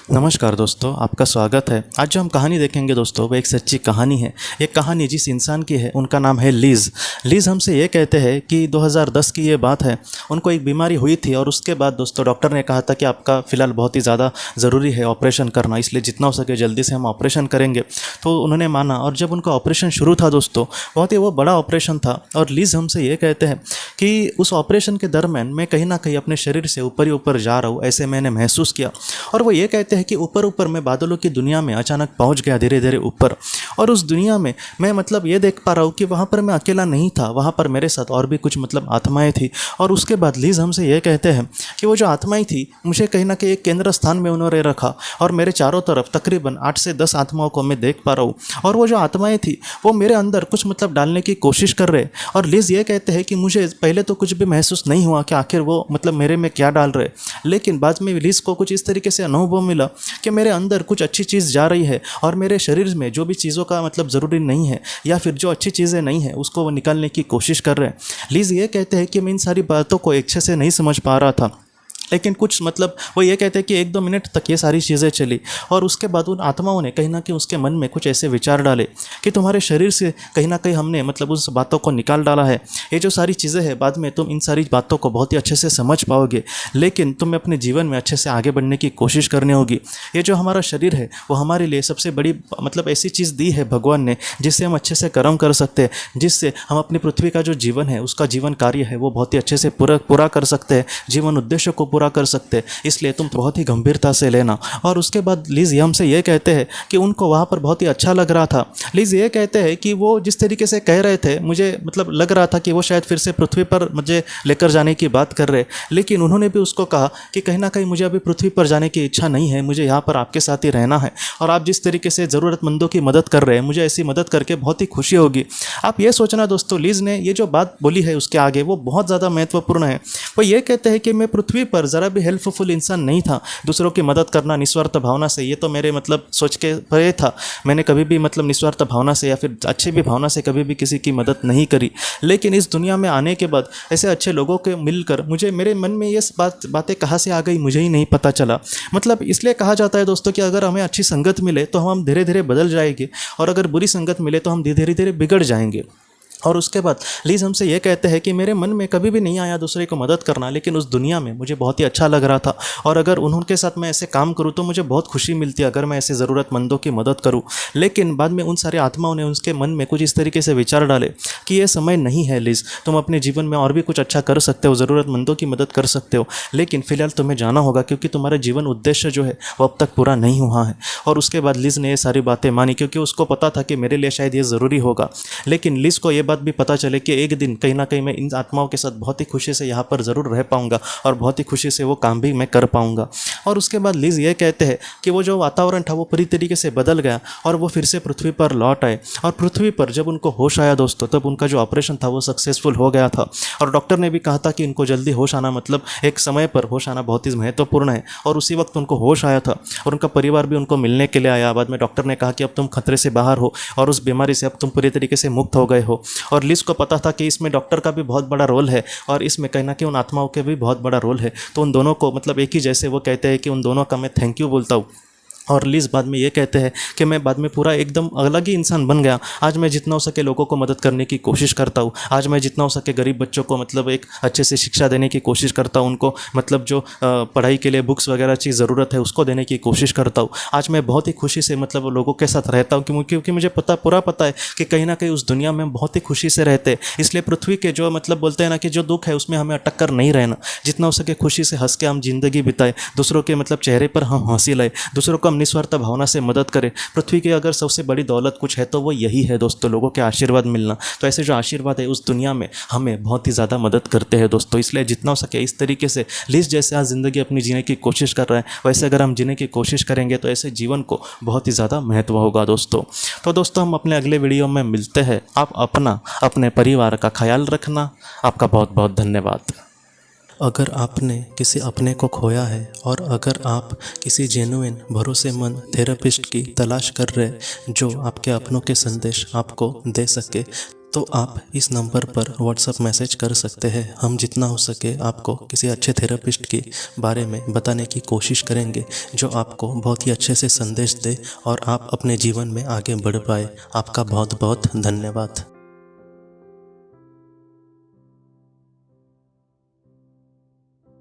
नमस्कार दोस्तों, आपका स्वागत है। आज जो हम कहानी देखेंगे दोस्तों, वो एक सच्ची कहानी है। ये कहानी जिस इंसान की है उनका नाम है लीज़। लीज़ हमसे ये कहते हैं कि 2010 की ये बात है। उनको एक बीमारी हुई थी और उसके बाद दोस्तों डॉक्टर ने कहा था कि आपका फ़िलहाल बहुत ही ज़्यादा ज़रूरी है ऑपरेशन करना, इसलिए जितना हो सके जल्दी से हम ऑपरेशन करेंगे। तो उन्होंने माना और जब उनका ऑपरेशन शुरू था दोस्तों, बहुत ही वो बड़ा ऑपरेशन था। और लीज़ हमसे ये कहते हैं कि उस ऑपरेशन के दरमियान मैं कहीं ना कहीं अपने शरीर से ऊपर ही ऊपर जा रहा हूँ, ऐसे मैंने महसूस किया। और वो ये कहते हैं कि ऊपर ऊपर मैं बादलों की दुनिया में अचानक पहुंच गया, धीरे धीरे ऊपर। और उस दुनिया में मैं ये देख पा रहा हूँ कि वहाँ पर मैं अकेला नहीं था, वहाँ पर मेरे साथ और भी कुछ आत्माएं थी। और उसके बाद लीज़ हमसे ये कहते हैं कि वो जो आत्माएं थी, मुझे कहीं ना कहीं एक केंद्र स्थान में उन्होंने रखा और मेरे चारों तरफ तकरीबन 8 से 10 आत्माओं को मैं देख पा रहा हूँ। और वो जो आत्माएं थी वो मेरे अंदर कुछ डालने की कोशिश कर रहे। और लीज़ ये कहते हैं कि मुझे पहले तो कुछ भी महसूस नहीं हुआ कि आखिर वो मेरे में क्या डाल रहे, लेकिन बाद में लीज़ को कुछ इस तरीके से अनुभव मिला कि मेरे अंदर कुछ अच्छी चीज़ जा रही है और मेरे शरीर में जो भी चीज़ों का ज़रूरी नहीं है या फिर जो अच्छी चीज़ें नहीं है उसको वो निकालने की कोशिश कर रहे हैं। लीज़ ये कहते हैं कि मैं इन सारी बातों को अच्छे से नहीं समझ पा रहा था, लेकिन कुछ वो ये कहते हैं कि 1-2 मिनट तक ये सारी चीज़ें चली। और उसके बाद उन आत्माओं ने कहीं ना कहीं उसके मन में कुछ ऐसे विचार डाले कि तुम्हारे शरीर से कहीं ना कहीं हमने उस बातों को निकाल डाला है। ये जो सारी चीज़ें हैं, बाद में तुम इन सारी बातों को बहुत ही अच्छे से समझ पाओगे, लेकिन तुम्हें अपने जीवन में अच्छे से आगे बढ़ने की कोशिश करनी होगी। ये जो हमारा शरीर है वो हमारे लिए सबसे बड़ी ऐसी चीज़ दी है भगवान ने, जिससे हम अच्छे से कर्म कर सकते हैं, जिससे हम अपनी पृथ्वी का जो जीवन है, उसका जीवन कार्य है, वो बहुत ही अच्छे से पूरा कर सकते हैं, जीवन उद्देश्य को पूरा कर सकते हैं। इसलिए तुम बहुत ही गंभीरता से लेना। और उसके बाद लीज़ हमसे ये कहते हैं कि उनको वहाँ पर बहुत ही अच्छा लग रहा था। लीज़ ये कहते हैं कि वो जिस तरीके से कह रहे थे, मुझे लग रहा था कि वो शायद फिर से पृथ्वी पर मुझे लेकर जाने की बात कर रहे, लेकिन उन्होंने भी उसको कहा कि कहीं ना कहीं मुझे अभी पृथ्वी पर जाने की इच्छा नहीं है, मुझे यहाँ पर आपके साथ ही रहना है। और आप जिस तरीके से ज़रूरतमंदों की मदद कर रहे हैं, मुझे ऐसी मदद करके बहुत ही खुशी होगी। आप ये सोचना दोस्तों, लीज़ ने ये जो बात बोली है उसके आगे वो बहुत ज़्यादा महत्वपूर्ण है। वो ये कहते हैं कि मैं पृथ्वी पर ज़रा भी हेल्पफुल इंसान नहीं था। दूसरों की मदद करना निस्वार्थ भावना से, ये तो मेरे सोच के परे था। मैंने कभी भी निस्वार्थ भावना से या फिर अच्छी भी भावना से कभी भी किसी की मदद नहीं करी। लेकिन इस दुनिया में आने के बाद ऐसे अच्छे लोगों के मिलकर मेरे मन में ये बातें कहाँ से आ गई मुझे ही नहीं पता चला। इसलिए कहा जाता है दोस्तों कि अगर हमें अच्छी संगत मिले तो हम धीरे धीरे बदल जाएंगे, और अगर बुरी संगत मिले तो हम धीरे धीरे बिगड़ जाएंगे। और उसके बाद लीज़ हमसे ये कहते हैं कि मेरे मन में कभी भी नहीं आया दूसरे को मदद करना, लेकिन उस दुनिया में मुझे बहुत ही अच्छा लग रहा था। और अगर उनके साथ मैं ऐसे काम करूं तो मुझे बहुत खुशी मिलती है, अगर मैं ऐसे ज़रूरतमंदों की मदद करूं। लेकिन बाद में उन सारे आत्माओं ने उसके मन में कुछ इस तरीके से विचार डाले कि ये समय नहीं है लीज़, तुम अपने जीवन में और भी कुछ अच्छा कर सकते हो, ज़रूरतमंदों की मदद कर सकते हो, लेकिन फ़िलहाल तुम्हें जाना होगा क्योंकि तुम्हारा जीवन उद्देश्य जो है वो अब तक पूरा नहीं हुआ है। और उसके बाद लीज़ ने ये सारी बातें मानी, क्योंकि उसको पता था कि मेरे लिए शायद ये ज़रूरी होगा। लेकिन लीज़ को ये बात भी पता चले कि एक दिन कहीं ना कहीं मैं इन आत्माओं के साथ बहुत ही खुशी से यहाँ पर ज़रूर रह पाऊँगा और बहुत ही खुशी से वो काम भी मैं कर पाऊँगा। और उसके बाद लीज़ ये कहते हैं कि वो जो वातावरण था वो पूरी तरीके से बदल गया और वो फिर से पृथ्वी पर लौट आए। और पृथ्वी पर जब उनको होश आया दोस्तों, तब उनका जो ऑपरेशन था वो सक्सेसफुल हो गया था। और डॉक्टर ने भी कहा था कि इनको जल्दी होश आना, एक समय पर होश आना बहुत ही महत्वपूर्ण है। और उसी वक्त उनको होश आया था और उनका परिवार भी उनको मिलने के लिए आया। बाद में डॉक्टर ने कहा कि अब तुम खतरे से बाहर हो और उस बीमारी से अब तुम पूरी तरीके से मुक्त हो गए हो। और लीज़ को पता था कि इसमें डॉक्टर का भी बहुत बड़ा रोल है और इसमें कहीं ना कहीं उन आत्माओं के भी बहुत बड़ा रोल है। तो उन दोनों को एक ही जैसे वो कहते हैं कि उन दोनों का मैं थैंक यू बोलता हूँ। और लीज़ बाद में ये कहते हैं कि मैं बाद में पूरा एकदम अलग ही इंसान बन गया। आज मैं जितना हो सके लोगों को मदद करने की कोशिश करता हूँ। आज मैं जितना हो सके गरीब बच्चों को एक अच्छे से शिक्षा देने की कोशिश करता हूँ। उनको जो पढ़ाई के लिए बुक्स वगैरह चीज़ ज़रूरत है उसको देने की कोशिश करता हूँ। आज मैं बहुत ही खुशी से लोगों के साथ रहता हूँ, क्योंकि मुझे पूरा पता है कि कहीं ना कहीं उस दुनिया में हम बहुत ही खुशी से रहते हैं। इसलिए पृथ्वी के जो बोलते हैं ना कि जो दुख है उसमें हमें अटक कर नहीं रहना। जितना हो सके खुशी से हंस के हम जिंदगी बिताए, दूसरों के चेहरे पर हम हंसी लाए, दूसरों को निस्वार्थ भावना से मदद करें। पृथ्वी की अगर सबसे बड़ी दौलत कुछ है तो वो यही है दोस्तों, लोगों के आशीर्वाद मिलना। तो ऐसे जो आशीर्वाद है उस दुनिया में हमें बहुत ही ज़्यादा मदद करते हैं दोस्तों। इसलिए जितना हो सके इस तरीके से लीज़ जैसे आज ज़िंदगी अपनी जीने की कोशिश कर रहे हैं, वैसे अगर हम जीने की कोशिश करेंगे तो ऐसे जीवन को बहुत ही ज़्यादा महत्व होगा दोस्तों। तो दोस्तों हम अपने अगले वीडियो में मिलते हैं। आप अपने परिवार का ख्याल रखना। आपका बहुत बहुत धन्यवाद। अगर आपने किसी अपने को खोया है और अगर आप किसी जेन्युइन भरोसेमंद थेरेपिस्ट की तलाश कर रहे हैं जो आपके अपनों के संदेश आपको दे सके, तो आप इस नंबर पर व्हाट्सएप मैसेज कर सकते हैं। हम जितना हो सके आपको किसी अच्छे थेरेपिस्ट के बारे में बताने की कोशिश करेंगे, जो आपको बहुत ही अच्छे से संदेश दे और आप अपने जीवन में आगे बढ़ पाए। आपका बहुत बहुत धन्यवाद।